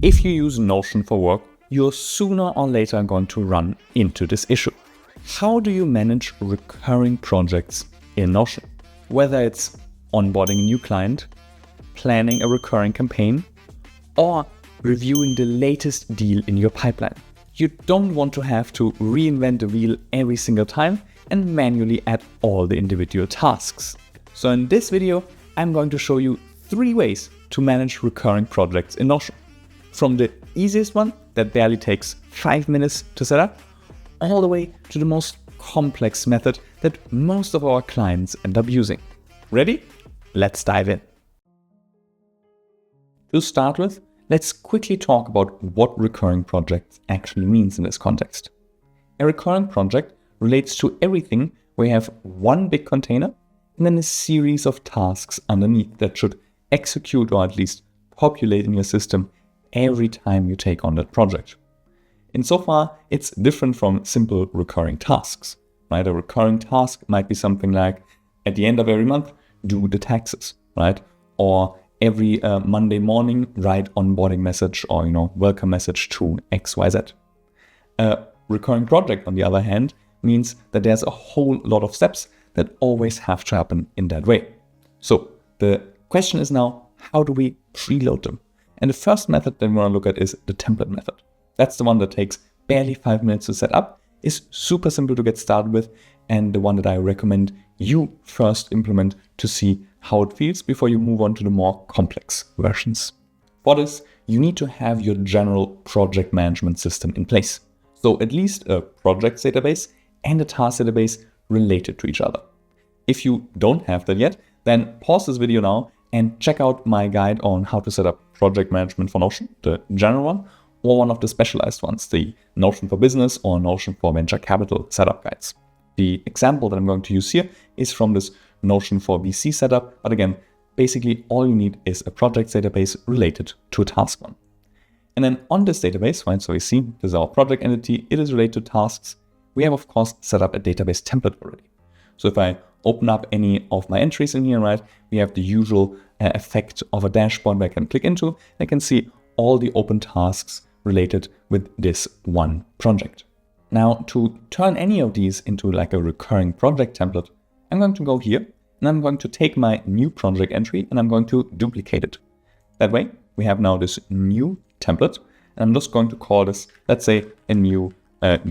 If you use Notion for work, you're sooner or later going to run into this issue. How do you manage recurring projects in Notion? Whether it's onboarding a new client, planning a recurring campaign, or reviewing the latest deal in your pipeline. You don't want to have to reinvent the wheel every single time and manually add all the individual tasks. So in this video, I'm going to show you 3 ways to manage recurring projects in Notion. From the easiest one that barely takes 5 minutes to set up, all the way to the most complex method that most of our clients end up using. Ready? Let's dive in. To start with, let's quickly talk about what recurring projects actually means in this context. A recurring project relates to everything where you have one big container and then a series of tasks underneath that should execute or at least populate in your system every time you take on that project. Insofar, it's different from simple recurring tasks, right? A recurring task might be something like, at the end of every month, do the taxes, right? Or every Monday morning, write onboarding message or, welcome message to XYZ. A recurring project, on the other hand, means that there's a whole lot of steps that always have to happen in that way. So the question is now, how do we preload them? And the first method that we want to look at is the template method. That's the one that takes barely 5 minutes to set up, is super simple to get started with, and the one that I recommend you first implement to see how it feels before you move on to the more complex versions. For this, you need to have your general project management system in place. So at least a project database and a task database related to each other. If you don't have that yet, then pause this video now and check out my guide on how to set up project management for Notion, the general one, or one of the specialized ones, the Notion for Business or Notion for Venture Capital setup guides. The example that I'm going to use here is from this Notion for VC setup, but again, basically all you need is a project database related to a task one. And then on this database, right, so we see this is our project entity, it is related to tasks. We have of course set up a database template already. So if I open up any of my entries in here, right, we have the usual effect of a dashboard where I can click into. I can see all the open tasks related with this one project. Now, to turn any of these into like a recurring project template, I'm going to go here and I'm going to take my new project entry and I'm going to duplicate it. That way, we have now this new template and I'm just going to call this, let's say, a new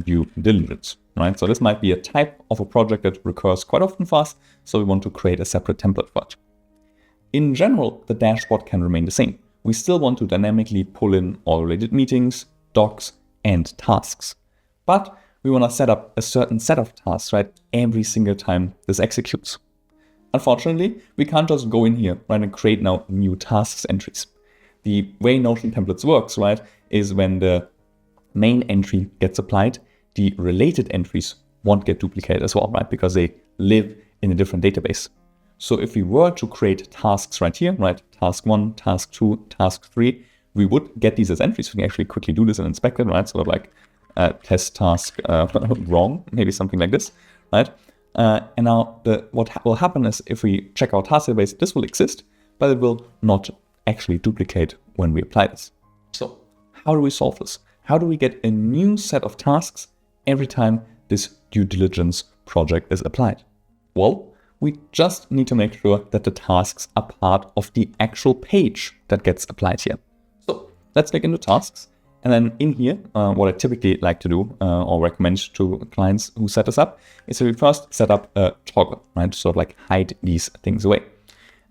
due diligence, right? So this might be a type of a project that recurs quite often for us, so we want to create a separate template for it. In general, the dashboard can remain the same. We still want to dynamically pull in all related meetings, docs, and tasks. But we want to set up a certain set of tasks, right, every single time this executes. Unfortunately, we can't just go in here, right, and create now new tasks entries. The way Notion templates works, right, is when the main entry gets applied, the related entries won't get duplicated as well, right, because they live in a different database. So if we were to create tasks right here, right, task 1, task 2, task 3, we would get these as entries. We can actually quickly do this and inspect it, right, sort of like test task wrong, maybe something like this, right? And now what will happen is if we check our task database, this will exist, but it will not actually duplicate when we apply this. So how do we solve this? How do we get a new set of tasks every time this due diligence project is applied? Well, we just need to make sure that the tasks are part of the actual page that gets applied here. So let's click into tasks. And then in here, what I typically like to do or recommend to clients who set this up is that we first set up a toggle, right? Sort of like hide these things away.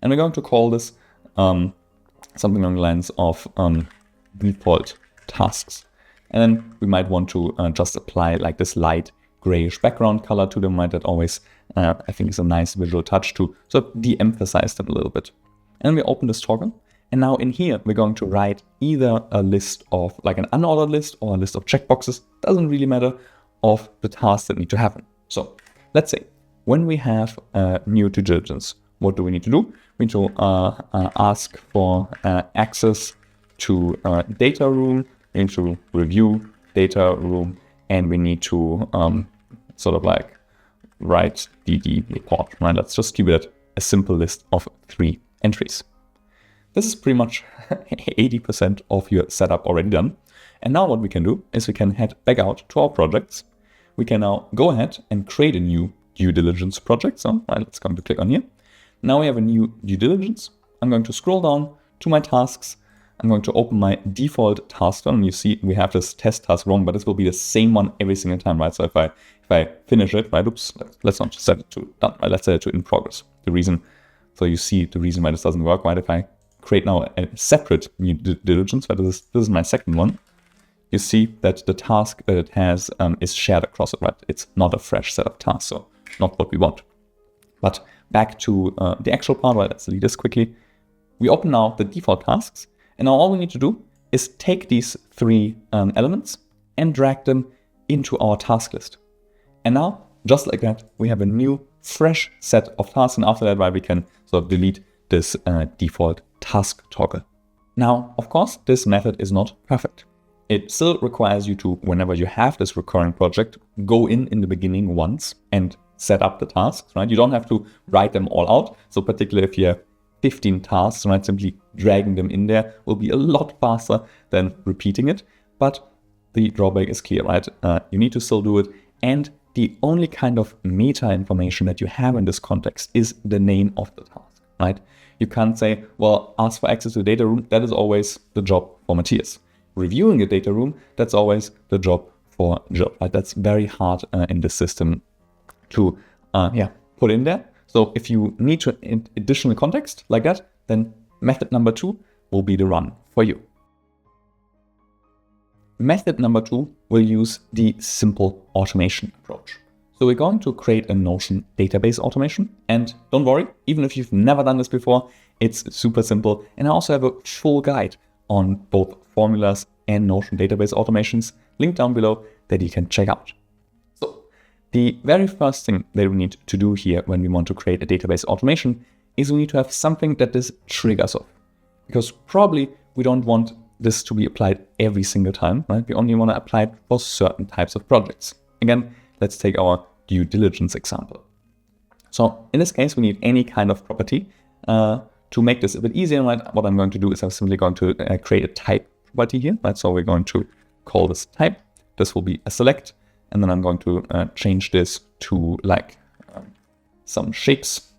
And we're going to call this something along the lines of default tasks. And then we might want to just apply like this light grayish background color to them, right? That always, I think, is a nice visual touch to sort of de-emphasize them a little bit. And then we open this toggle. And now in here, we're going to write either a list of like an unordered list or a list of checkboxes, doesn't really matter, of the tasks that need to happen. So let's say when we have new due diligence, what do we need to do? We need to ask for access to data room, we need to review data room, and we need to sort of like write DD report, right? Let's just keep it a simple list of 3 entries. this is pretty much 80% of your setup already done. And now what we can do is we can head back out to our projects. We can now go ahead and create a new due diligence project. So let's go to click on here. Now we have a new due diligence. I'm going to scroll down to my tasks. I'm going to open my default task one. You see we have this test task wrong, but this will be the same one every single time, right? So if I finish it, right, oops, let's not set it to done, right? Let's set it to in progress. So you see the reason why this doesn't work, right? If I create now a separate new due diligence, right? This is my second one. You see that the task that it has is shared across it, right? It's not a fresh set of tasks, so not what we want. But back to the actual part, right? Let's delete this quickly. We open now the default tasks, and now all we need to do is take these three elements and drag them into our task list. And now, just like that, we have a new, fresh set of tasks, and after that, right, we can sort of delete this default task toggle. Now, of course, this method is not perfect. It still requires you to, whenever you have this recurring project, go in the beginning once and set up the tasks, right? You don't have to write them all out. So particularly if you have 15 tasks, right, simply dragging them in there will be a lot faster than repeating it. But the drawback is clear, right? You need to still do it. And the only kind of meta information that you have in this context is the name of the task, right? You can't say, well, ask for access to the data room. That is always the job for Matthias. Reviewing a data room, that's always the job for Jill, right? That's very hard in the system to put in there. So if you need to additional context like that, then method number 2 will be the run for you. Method number 2 will use the simple automation approach. So we're going to create a Notion database automation. And don't worry, even if you've never done this before, it's super simple. And I also have a full guide on both formulas and Notion database automations linked down below that you can check out. So the very first thing that we need to do here when we want to create a database automation is we need to have something that this triggers off. Because probably we don't want this to be applied every single time, right? We only want to apply it for certain types of projects. Again, let's take our due diligence example. So in this case, we need any kind of property. To make this a bit easier, right, what I'm going to do is I'm simply going to create a type property here, right? So we're going to call this type. This will be a select, and then I'm going to change this to like some shapes.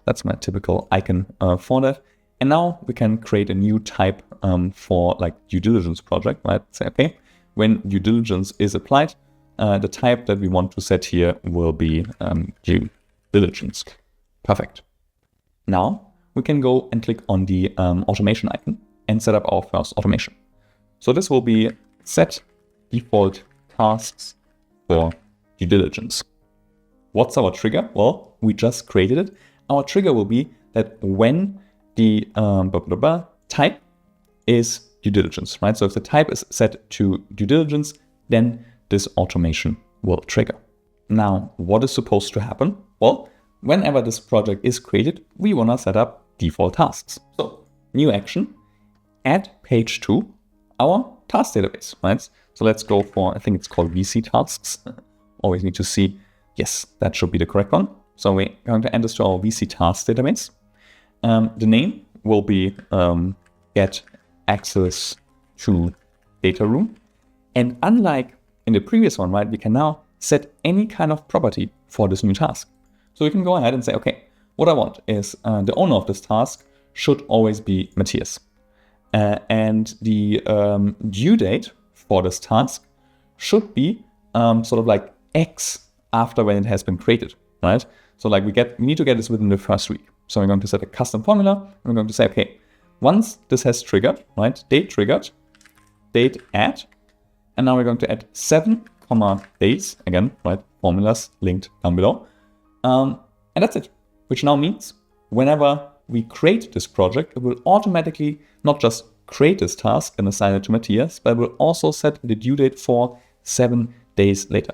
That's my typical icon for that. And now we can create a new type for like due diligence project, right? Say, okay, when due diligence is applied, the type that we want to set here will be due diligence. Perfect. Now we can go and click on the automation icon and set up our first automation. So this will be set default tasks for due diligence. What's our trigger? Well, we just created it. Our trigger will be that when the type is due diligence, right? So if the type is set to due diligence, then this automation will trigger. Now, what is supposed to happen? Well, whenever this project is created, we want to set up default tasks. So new action, add page to our task database, right? So let's go for, I think it's called VC tasks. Always need to see, yes, that should be the correct one. So we're going to add this to our VC task database. The name will be get access to data room. And unlike in the previous one, right, we can now set any kind of property for this new task. So we can go ahead and say, okay, what I want is the owner of this task should always be Matthias. And the due date for this task should be sort of like X after when it has been created, right? So like we need to get this within the first week. So we're going to set a custom formula. And we're going to say, okay, once this has triggered, right? Date triggered, date add. And now we're going to add 7, days, again, right? Formulas linked down below. And that's it, which now means whenever we create this project, it will automatically not just create this task and assign it to Matthias, but it will also set the due date for 7 days later.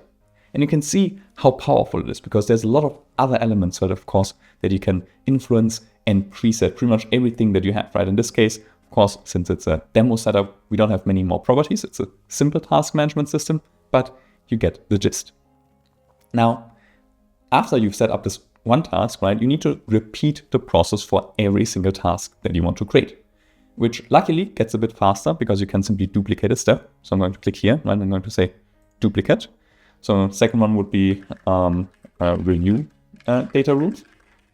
And you can see how powerful it is because there's a lot of other elements, that, of course, that you can influence and preset pretty much everything that you have, right? In this case, of course, since it's a demo setup, we don't have many more properties. It's a simple task management system, but you get the gist. Now, after you've set up this one task, right, you need to repeat the process for every single task that you want to create, which luckily gets a bit faster because you can simply duplicate a step. So I'm going to click here, right? I'm going to say duplicate. So the second one would be review data rules,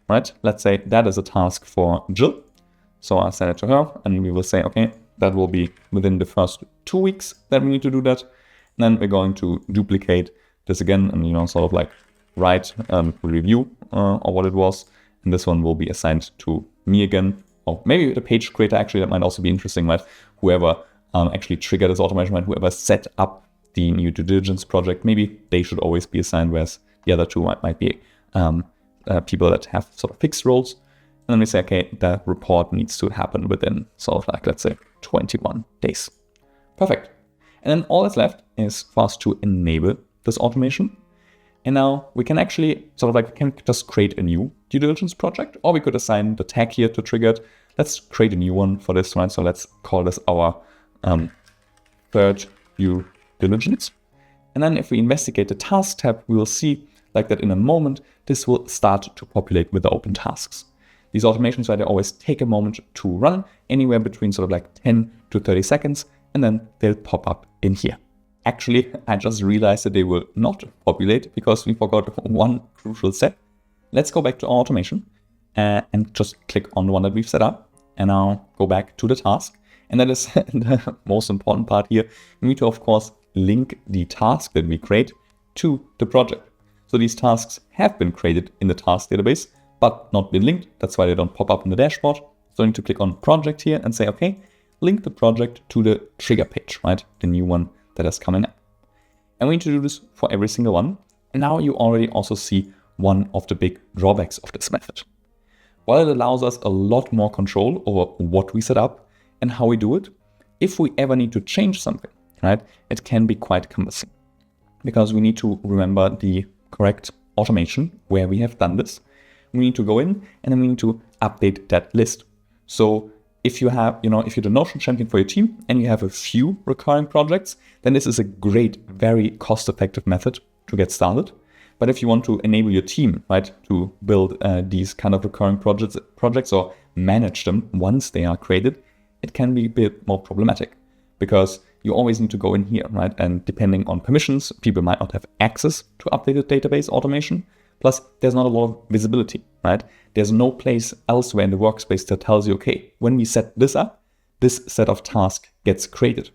right? Let's say that is a task for Jill. So I'll send it to her and we will say, okay, that will be within the first 2 weeks that we need to do that. And then we're going to duplicate this again and, sort of like write review or what it was. And this one will be assigned to me again, or maybe the page creator. Actually, that might also be interesting, right? Whoever actually triggered this automation, right? Whoever set up the new due diligence project, maybe they should always be assigned, whereas the other two might be people that have sort of fixed roles. And then we say, okay, that report needs to happen within sort of like, let's say, 21 days. Perfect. And then all that's left is for us to enable this automation. And now we can actually sort of like, can just create a new due diligence project, or we could assign the tag here to trigger it. Let's create a new one for this one. So let's call this our third due diligence. And then if we investigate the task tab, we will see like that in a moment, this will start to populate with the open tasks. These automations, right, they always take a moment to run, anywhere between sort of like 10 to 30 seconds, and then they'll pop up in here. Actually, I just realized that they will not populate because we forgot one crucial step. Let's go back to our automation and just click on the one that we've set up. And now go back to the task. And that is the most important part here. We need to, of course, link the task that we create to the project. So these tasks have been created in the task database, but not been linked. That's why they don't pop up in the dashboard. So I need to click on project here and say, okay, link the project to the trigger page, right? The new one that is coming up. And we need to do this for every single one. And now you already also see one of the big drawbacks of this method. While it allows us a lot more control over what we set up and how we do it, if we ever need to change something, right, it can be quite cumbersome because we need to remember the correct automation where we have done this. We need to go in and then we need to update that list. So if you have, if you're the Notion champion for your team and you have a few recurring projects, then this is a great, very cost-effective method to get started. But if you want to enable your team, right, to build these kind of recurring projects or manage them once they are created, it can be a bit more problematic because you always need to go in here, right? And depending on permissions, people might not have access to updated database automation. Plus, there's not a lot of visibility, right? There's no place elsewhere in the workspace that tells you, okay, when we set this up, this set of tasks gets created.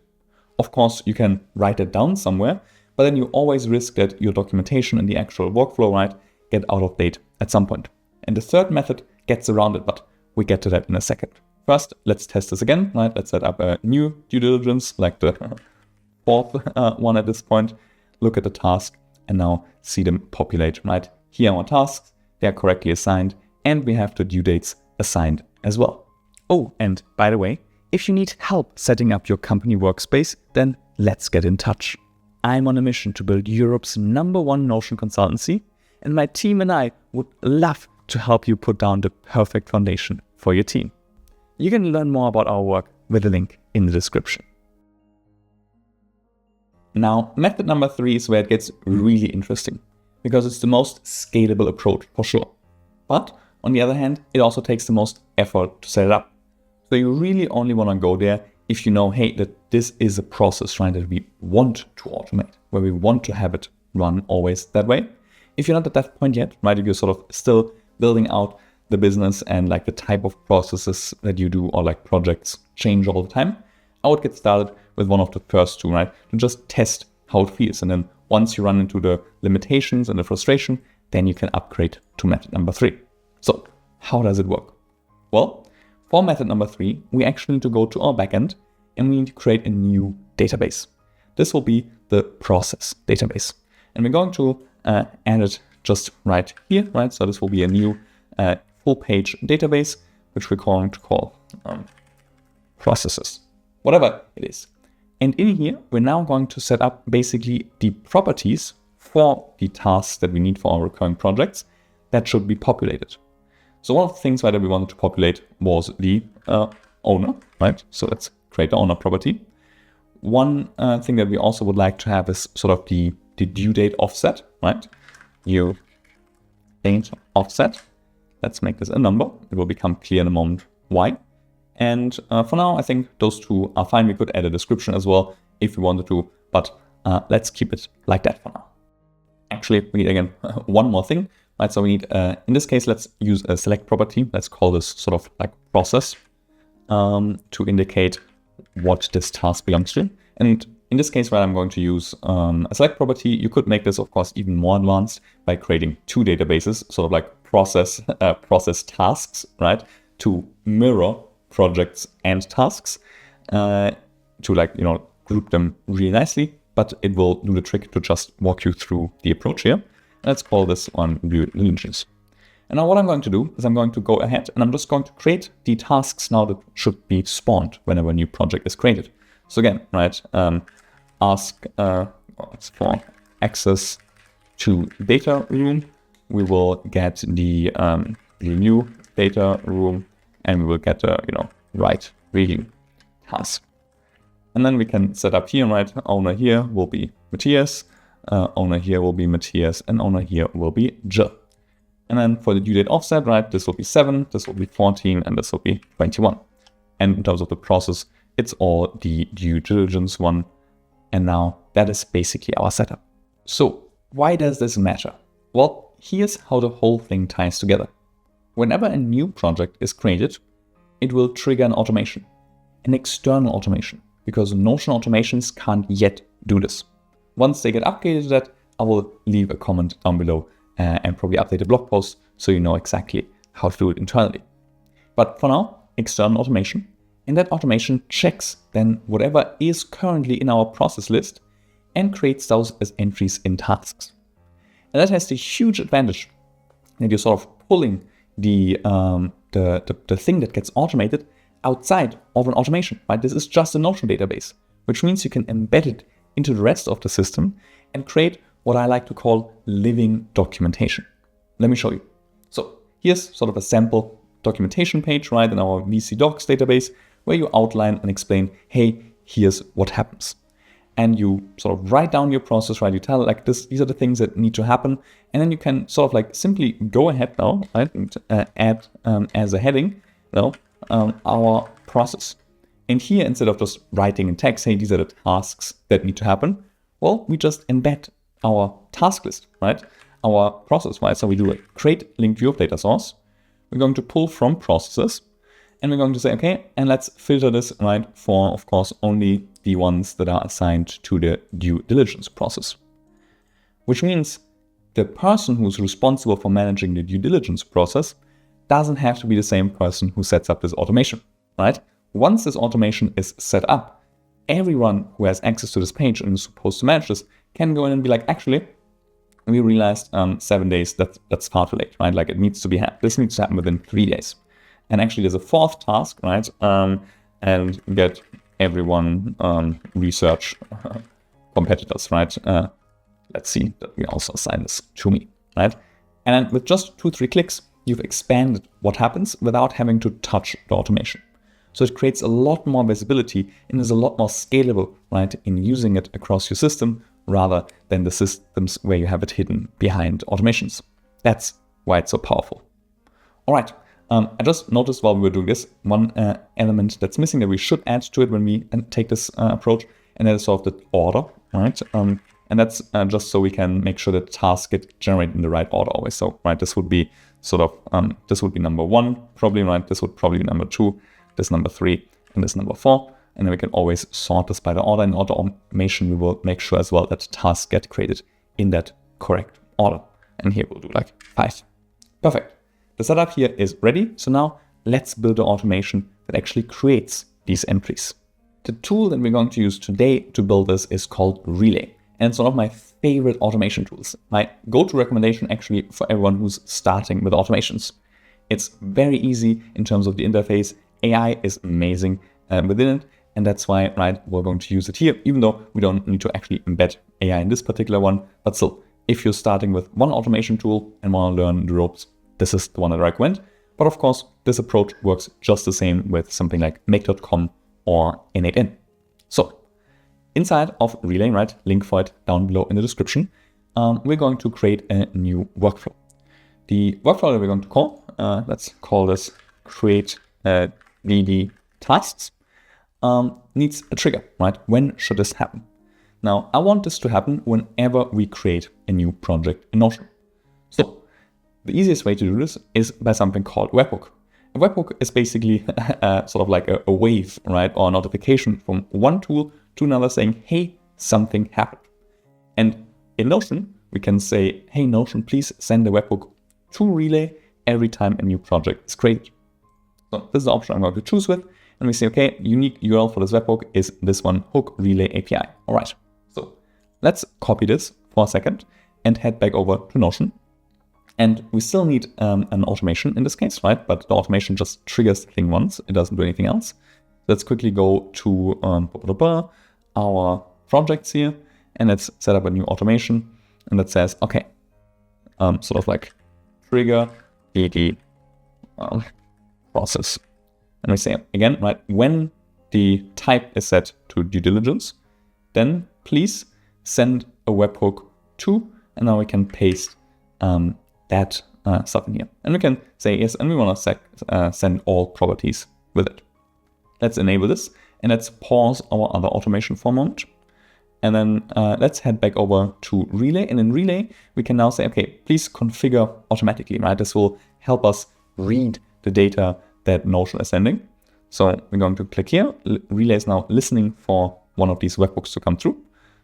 Of course, you can write it down somewhere, but then you always risk that your documentation and the actual workflow, right, get out of date at some point. And the third method gets around it, but we get to that in a second. First, let's test this again, right? Let's set up a new due diligence, like the fourth one at this point. Look at the task and now see them populate, right? Here are our tasks, they are correctly assigned, and we have the due dates assigned as well. Oh, and by the way, if you need help setting up your company workspace, then let's get in touch. I'm on a mission to build Europe's #1 Notion consultancy, and my team and I would love to help you put down the perfect foundation for your team. You can learn more about our work with a link in the description. Now, method number 3 is where it gets really interesting, because it's the most scalable approach for sure. But on the other hand, it also takes the most effort to set it up. So you really only want to go there if you know, hey, that this is a process, right, that we want to automate, where we want to have it run always that way. If you're not at that point yet, right, if you're sort of still building out the business and like the type of processes that you do or like projects change all the time, I would get started with one of the first two, right, to just test how it feels. And then once you run into the limitations and the frustration, then you can upgrade to method number 3. So how does it work? Well, for method number 3, we actually need to go to our backend and we need to create a new database. This will be the process database. And we're going to add it just right here, right? So this will be a new full page database, which we're going to call processes, whatever it is. And in here, we're now going to set up basically the properties for the tasks that we need for our recurring projects that should be populated. So one of the things that we wanted to populate was the owner, right? So let's create the owner property. One thing that we also would like to have is sort of the due date offset, right? Due date offset. Let's make this a number. It will become clear in a moment why. And for now, I think those two are fine. We could add a description as well if we wanted to, but let's keep it like that for now. Actually, we need, again, one more thing, right? So we need, in this case, let's use a select property. Let's call this sort of like process to indicate what this task belongs to. And in this case, right, I'm going to use a select property. You could make this, of course, even more advanced by creating two databases, sort of like process tasks, right, to mirror projects and tasks to, like, you know, group them really nicely. But it will do the trick to just walk you through the approach here. Let's call this one due diligence. And now what I'm going to do is I'm going to go ahead and I'm just going to create the tasks now that should be spawned whenever a new project is created. So again, right, ask for access to data room. We will get the new data room, and we will get a, you know, write review task. And then we can set up here, right, owner here will be Matthias, owner here will be Matthias, and owner here will be Jill. And then for the due date offset, right, this will be 7, this will be 14, and this will be 21. And in terms of the process, it's all the due diligence one. And now that is basically our setup. So why does this matter? Well, here's how the whole thing ties together. Whenever a new project is created, it will trigger an automation, an external automation, because Notion automations can't yet do this. Once they get updated to that, I will leave a comment down below and probably update a blog post so you know exactly how to do it internally. But for now, external automation. And that automation checks then whatever is currently in our process list and creates those as entries in tasks. And that has the huge advantage that you're sort of pulling the thing that gets automated outside of an automation, right? This is just a Notion database, which means you can embed it into the rest of the system and create what I like to call living documentation. Let me show you. So here's sort of a sample documentation page, right, in our VC Docs database, where you outline and explain, hey, here's what happens. And you sort of write down your process, right? You tell like this, these are the things that need to happen. And then you can sort of like simply go ahead now, right, and add as a heading, our process. And here, instead of just writing in text, hey, these are the tasks that need to happen, well, we just embed our task list, right? Our process, right? So we do a create linked view of data source. We're going to pull from processes, and we're going to say, okay, and let's filter this, right, for, of course, only the ones that are assigned to the due diligence process. Which means the person who's responsible for managing the due diligence process doesn't have to be the same person who sets up this automation, right? Once this automation is set up, everyone who has access to this page and is supposed to manage this can go in and be like, actually, we realized 7 days, that's far too late, right? Like it needs to be, this needs to happen within 3 days. And actually there's a fourth task, right? And get everyone research competitors, right? Let's see that we also assign this to me, right? And with just 2-3 clicks, you've expanded what happens without having to touch the automation. So it creates a lot more visibility and is a lot more scalable, right, in using it across your system rather than the systems where you have it hidden behind automations. That's why it's so powerful. All right, I just noticed while we were doing this, one element that's missing that we should add to it when we take this approach, and that is sort of the order, right? And that's just so we can make sure that tasks get generated in the right order always. So, right, this would be sort of, this would be number 1, probably, right? This would probably be number 2, this number 3, and this number 4. And then we can always sort this by the order. In auto automation, we will make sure as well that tasks get created in that correct order. And here we'll do like 5. Perfect. The setup here is ready. So now let's build an automation that actually creates these entries. The tool that we're going to use today to build this is called Relay. And it's one of my favorite automation tools. My go-to recommendation actually for everyone who's starting with automations. It's very easy in terms of the interface. AI is amazing within it. And that's why, right, we're going to use it here, even though we don't need to actually embed AI in this particular one. But still, if you're starting with one automation tool and want to learn the ropes, this is the one that I recommend. But of course, this approach works just the same with something like make.com or N8N. So inside of Relay, right, link for it down below in the description, we're going to create a new workflow. the workflow that we're going to call, let's call this create DD tasks, needs a trigger, right? When should this happen? Now, I want this to happen whenever we create a new project in Notion. So the easiest way to do this is by something called webhook. A webhook is basically sort of like a wave, right? Or a notification from one tool to another saying, hey, something happened. And in Notion, we can say, hey, Notion, please send a webhook to Relay every time a new project is created. So this is the option I'm going to choose with. And we say, okay, unique URL for this webhook is this one, hook relay API. All right. So let's copy this for a second and head back over to Notion. And we still need an automation in this case, right? But the automation just triggers the thing once. It doesn't do anything else. Let's quickly go to our projects here, and let's set up a new automation. And that says, okay, sort of like trigger DD process. And we say again, right, when the type is set to due diligence, then please send a webhook to, and now we can paste that stuff in here. And we can say yes, and we want to send all properties with it. Let's enable this, and let's pause our other automation for a moment. And then let's head back over to Relay. And in Relay, we can now say, okay, please configure automatically, right? This will help us read the data that Notion is sending. So we're going to click here. Relay is now listening for one of these webhooks to come through.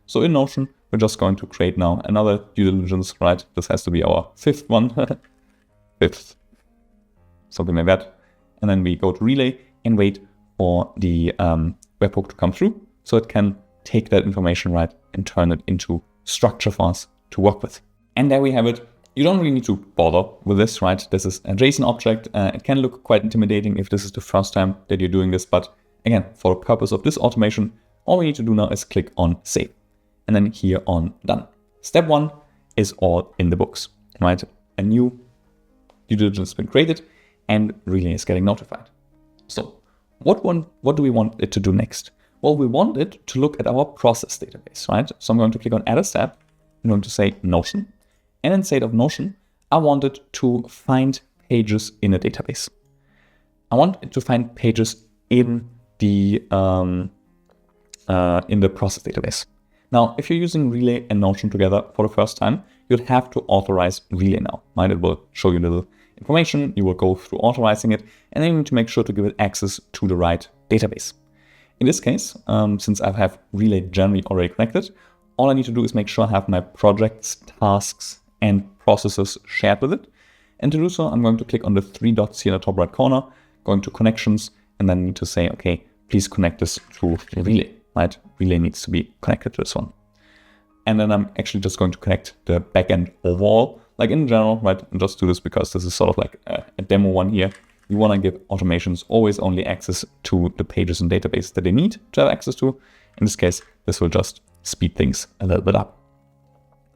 So in Notion, we're just going to create now another due diligence, right? This has to be our fifth one, fifth, something like that. And then we go to Relay and wait for the webhook to come through so it can take that information, right, and turn it into structure for us to work with. And there we have it. You don't really need to bother with this, right? This is a JSON object. It can look quite intimidating if this is the first time that you're doing this. But again, for the purpose of this automation, all we need to do now is click on Save. And then here on Done. Step one is all in the books, right? A new due diligence has been created and Relay is getting notified. So what do we want it to do next? Well, we want it to look at our process database, right? So I'm going to click on Add a Step. I'm going to say Notion. And instead of Notion, I want it to find pages in a database. I want it to find pages in the process database. Now, if you're using Relay and Notion together for the first time, you'll have to authorize Relay now, right? It will show you a little information. You will go through authorizing it, and then you need to make sure to give it access to the right database. In this case, since I have Relay generally already connected, all I need to do is make sure I have my projects, tasks, and processes shared with it. And to do so, I'm going to click on the three dots here in the top right corner, going to connections, and then need to say, okay, please connect this to Relay, right? Relay needs to be connected to this one. And then I'm actually just going to connect the backend overall, like in general, right? And just do this because this is sort of like a demo one here. You want to give automations always only access to the pages and database that they need to have access to. In this case, this will just speed things a little bit up.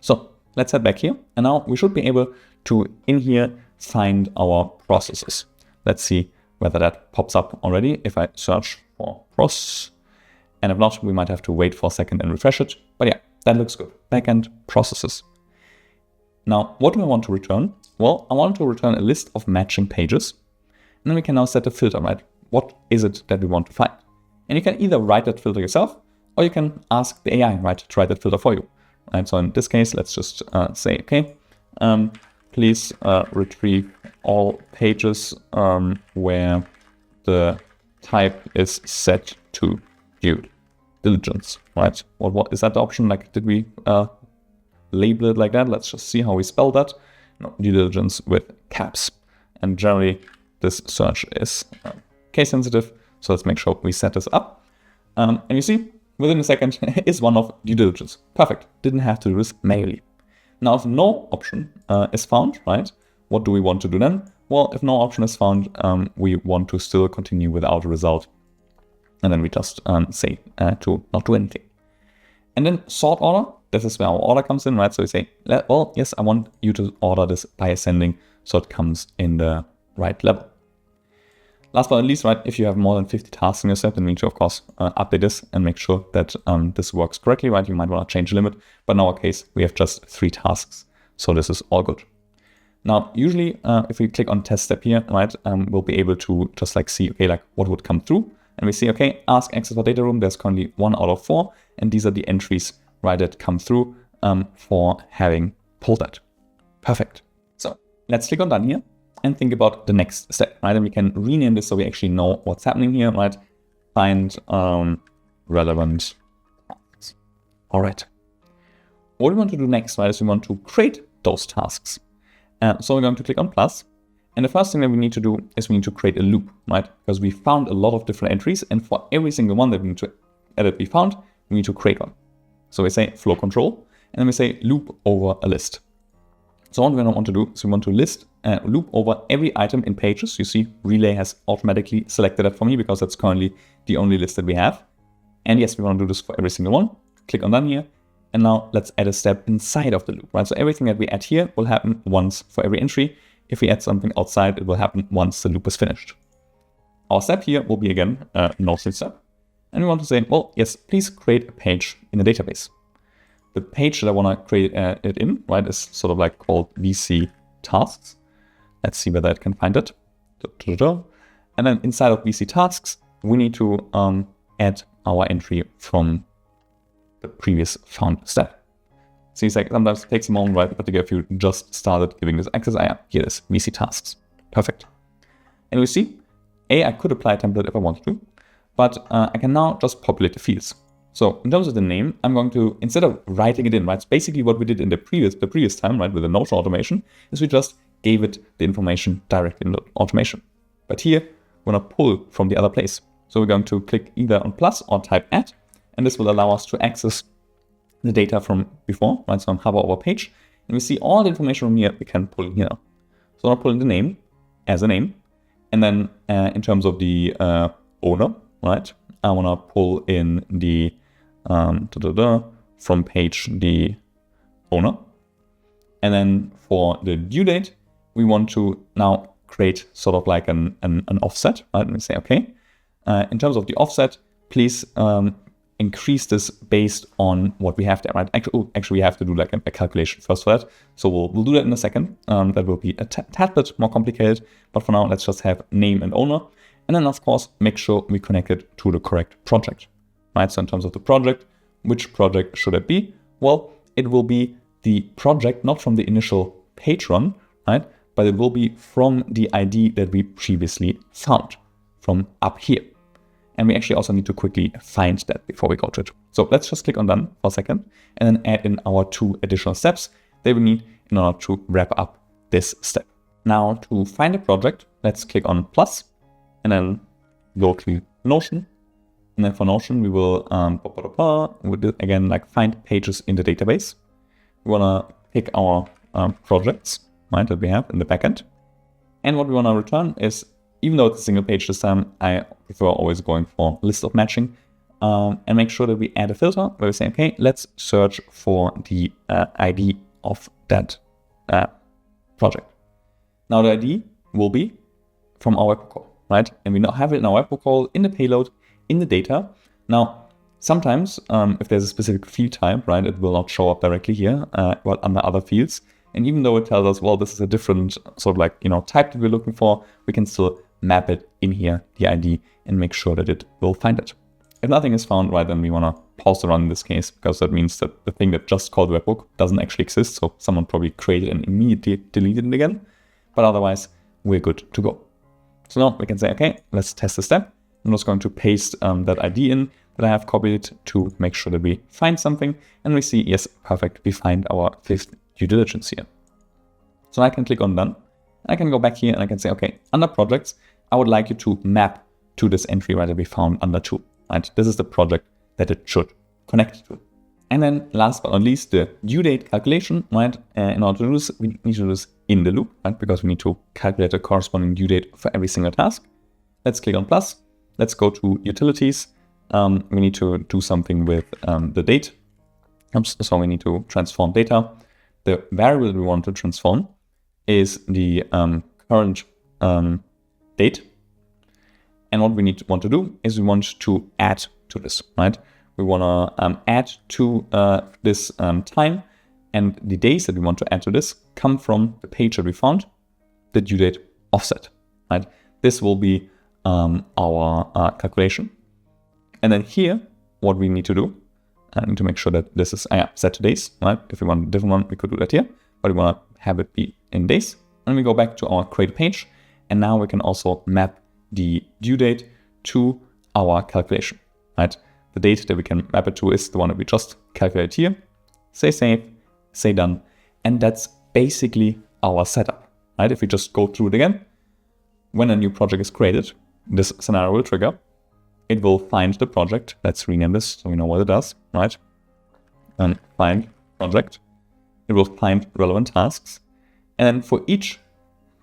So let's head back here. And now we should be able to, in here, find our processes. Let's see whether that pops up already. If I search for process, and if not, we might have to wait for a second and refresh it. But yeah, that looks good. Backend processes. Now, what do I want to return? Well, I want to return a list of matching pages. And then we can now set a filter, right? What is it that we want to find? And you can either write that filter yourself, or you can ask the AI, right, to write that filter for you. And so in this case, let's just say, okay, please retrieve all pages where the type is set to due diligence, right? What is that the option? Like, did we label it like that? Let's just see how we spell that. No, due diligence with caps. And generally, this search is case sensitive. So let's make sure we set this up. And you see, within a second is one of due diligence. Perfect. Didn't have to do this manually. Now, if no option is found, right? What do we want to do then? Well, if no option is found, we want to still continue without a result. And then we just say to not do anything. And then sort order. This is where our order comes in, right? So we say, well, yes, I want you to order this by ascending so it comes in the right level. Last but not least, right, if you have more than 50 tasks in your set, then we need to, of course, update this and make sure that this works correctly, right? You might want to change the limit, but in our case, we have just 3 tasks, so this is all good. Now, usually, if we click on test step here, right, we'll be able to just like see, okay, like what would come through. And we see, okay, ask access for data room. There's currently 1 out of 4. And these are the entries, right, that come through for having pulled that. Perfect. So let's click on done here and think about the next step, right? And we can rename this so we actually know what's happening here, right? Find relevant. All right. What we want to do next, right, is we want to create those tasks. So we're going to click on plus. And the first thing that we need to do is we need to create a loop, right? Because we found a lot of different entries, and for every single one that we need to edit we found, we need to create one. So we say flow control, and then we say loop over a list. So what we want to do is we want to loop over every item in pages. You see, relay has automatically selected that for me because that's currently the only list that we have. And yes, we want to do this for every single one. Click on done here. And now let's add a step inside of the loop, right? So everything that we add here will happen once for every entry. If we add something outside, it will happen once the loop is finished. Our step here will be again a Notion step. And we want to say, well, yes, please create a page in the database. The page that I want to create it in, right, is sort of like called VC tasks. Let's see whether I can find it. And then inside of VC tasks, we need to add our entry from the previous found step. So it's like sometimes it takes a moment, right? Particularly if you just started giving this access, here it is, VC tasks. Perfect. And we see, I could apply a template if I wanted to, but I can now just populate the fields. So in terms of the name, I'm going to, instead of writing it in, right? It's basically what we did in the previous time, right? With the Notion automation, is we just gave it the information directly in the automation. But here, we're going to pull from the other place. So we're going to click either on plus or type add, and this will allow us to access the data from before, right? So I'm hover over page, and we see all the information from here we can pull in here. So I'm pulling the name as a name, and then in terms of the owner, right? I want to pull in the from page the owner, and then for the due date, we want to now create sort of like an offset, right? And we say, okay, in terms of the offset, please increase this based on what we have there, right? Actually, we have to do like a calculation first for that. So we'll do that in a second. That will be a tad bit more complicated, but for now, let's just have name and owner. And then, of course, make sure we connect it to the correct project, right? So in terms of the project, which project should it be? Well, it will be the project, not from the initial page run, right? But it will be from the ID that we previously found from up here. And we actually also need to quickly find that before we go to it. So let's just click on done for a second and then add in our 2 additional steps that we need in order to wrap up this step. Now to find a project, let's click on plus and then go to Notion. And then for Notion, we will again like find pages in the database. We want to pick our projects, right, that we have in the backend. And what we want to return is, even though it's a single page this time, I prefer always going for list of matching and make sure that we add a filter where we say, okay, let's search for the ID of that project. Now the ID will be from our webhook call, right? And we now have it in our webhook call, in the payload, in the data. Now, sometimes if there's a specific field type, right, it will not show up directly here, but under other fields. And even though it tells us, well, this is a different sort of like, type that we're looking for, we can still map it in here, the ID, and make sure that it will find it. If nothing is found, right, then we want to pause the run in this case, because that means that the thing that just called webhook doesn't actually exist. So someone probably created and immediately deleted it again. But otherwise, we're good to go. So now we can say, okay, let's test the step. I'm just going to paste that ID in that I have copied to make sure that we find something. And we see, yes, perfect. We find our 5th due diligence here. So I can click on done. I can go back here and I can say, okay, under projects, I would like you to map to this entry right that we found under 2. Right? This is the project that it should connect to. And then last but not least, the due date calculation, right? In order to do this, we need to do this in the loop, right? Because we need to calculate a corresponding due date for every single task. Let's click on plus. Let's go to utilities. We need to do something with the date. So we need to transform data. The variable we want to transform is the current date. And what we want to do is we want to add to this, right? We want to add to this time And the days that we want to add to this come from the page that we found, the due date offset, right? This will be our calculation. And then here, what we need to do, I need to make sure that this is set to days, right? If we want a different one, we could do that here, but we want to have it be in days. And we go back to our create page. And now we can also map the due date to our calculation, right? The date that we can map it to is the one that we just calculated here. Say save, say done. And that's basically our setup, right? If we just go through it again, when a new project is created, this scenario will trigger. It will find the project. Let's rename this so we know what it does, right? And find project. It will find relevant tasks. And then for each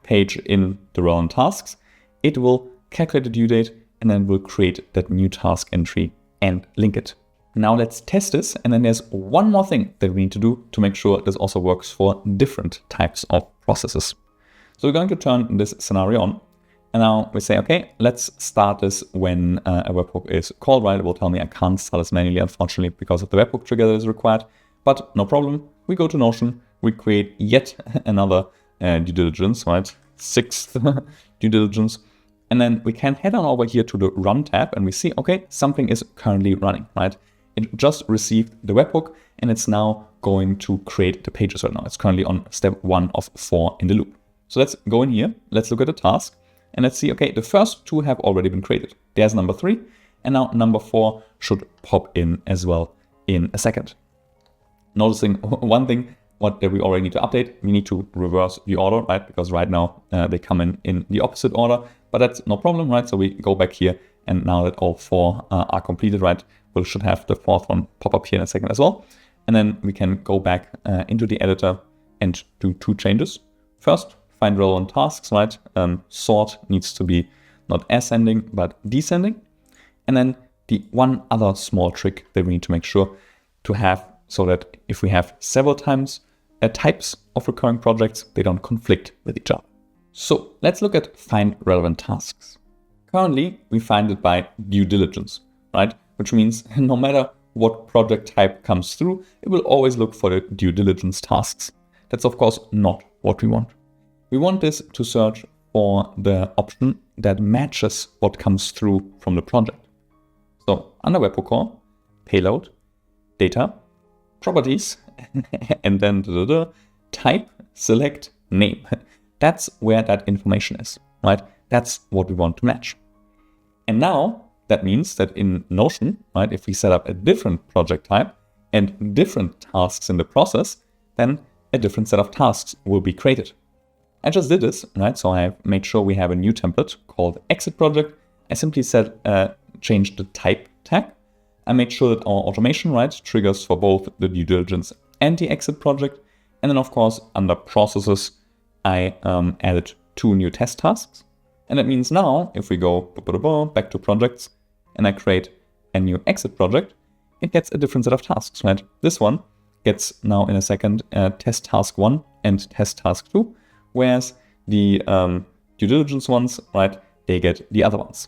page in the relevant tasks, it will calculate the due date and then will create that new task entry and link it. Now let's test this. And then there's one more thing that we need to do to make sure this also works for different types of processes. So we're going to turn this scenario on. And now we say, okay, let's start this when a webhook is called, right? It will tell me I can't start this manually, unfortunately, because of the webhook trigger that is required. But no problem. We go to Notion. We create yet another due diligence, right? 6th due diligence. And then we can head on over here to the Run tab and we see, okay, something is currently running, right? It just received the webhook and it's now going to create the pages right now. It's currently on step 1 of 4 in the loop. So let's go in here. Let's look at the task and let's see, okay, the first 2 have already been created. There's number 3 and now number 4 should pop in as well in a second. Noticing one thing, what we already need to update, we need to reverse the order, right? Because right now they come in the opposite order, but that's no problem, right? So we go back here and now that all 4 are completed, right? We should have the 4th one pop up here in a second as well. And then we can go back into the editor and do 2 changes. First, find relevant tasks, right? Sort needs to be not ascending, but descending. And then the one other small trick that we need to make sure to have so that if we have several types of recurring projects, they don't conflict with each other. So let's look at find relevant tasks. Currently, we find it by due diligence, right? Which means no matter what project type comes through, it will always look for the due diligence tasks. That's of course not what we want. We want this to search for the option that matches what comes through from the project. So under webhook call, payload, data, properties, and then type, select, name. That's where that information is, right? That's what we want to match. And now that means that in Notion, right, if we set up a different project type and different tasks in the process, then a different set of tasks will be created. I just did this, right? So I have made sure we have a new template called exit project. I simply said, change the type tag. I made sure that our automation, right, triggers for both the due diligence and the exit project. And then of course, under processes, I added 2 new test tasks. And that means now if we go back to projects and I create a new exit project, it gets a different set of tasks, right? This one gets now in a second test task 1 and test task 2, whereas the due diligence ones, right, they get the other ones.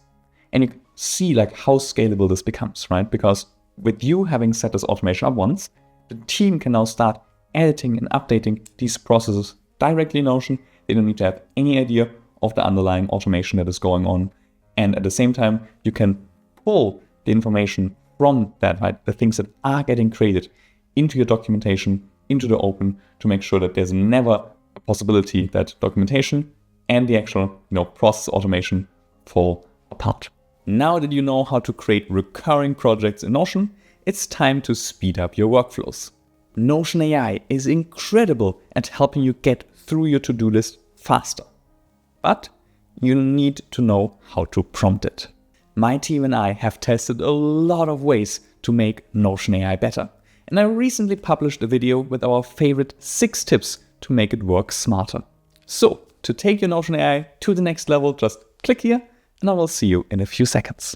And you see like how scalable this becomes, right? Because with you having set this automation up once, the team can now start editing and updating these processes directly in Notion. They don't need to have any idea of the underlying automation that is going on. And at the same time, you can pull the information from that, right? The things that are getting created into your documentation, into the open, to make sure that there's never a possibility that documentation and the actual, process automation fall apart. Now that you know how to create recurring projects in Notion, it's time to speed up your workflows. Notion AI is incredible at helping you get through your to-do list faster. But you need to know how to prompt it. My team and I have tested a lot of ways to make Notion AI better. And I recently published a video with our favorite 6 tips to make it work smarter. So, to take your Notion AI to the next level, just click here and I will see you in a few seconds.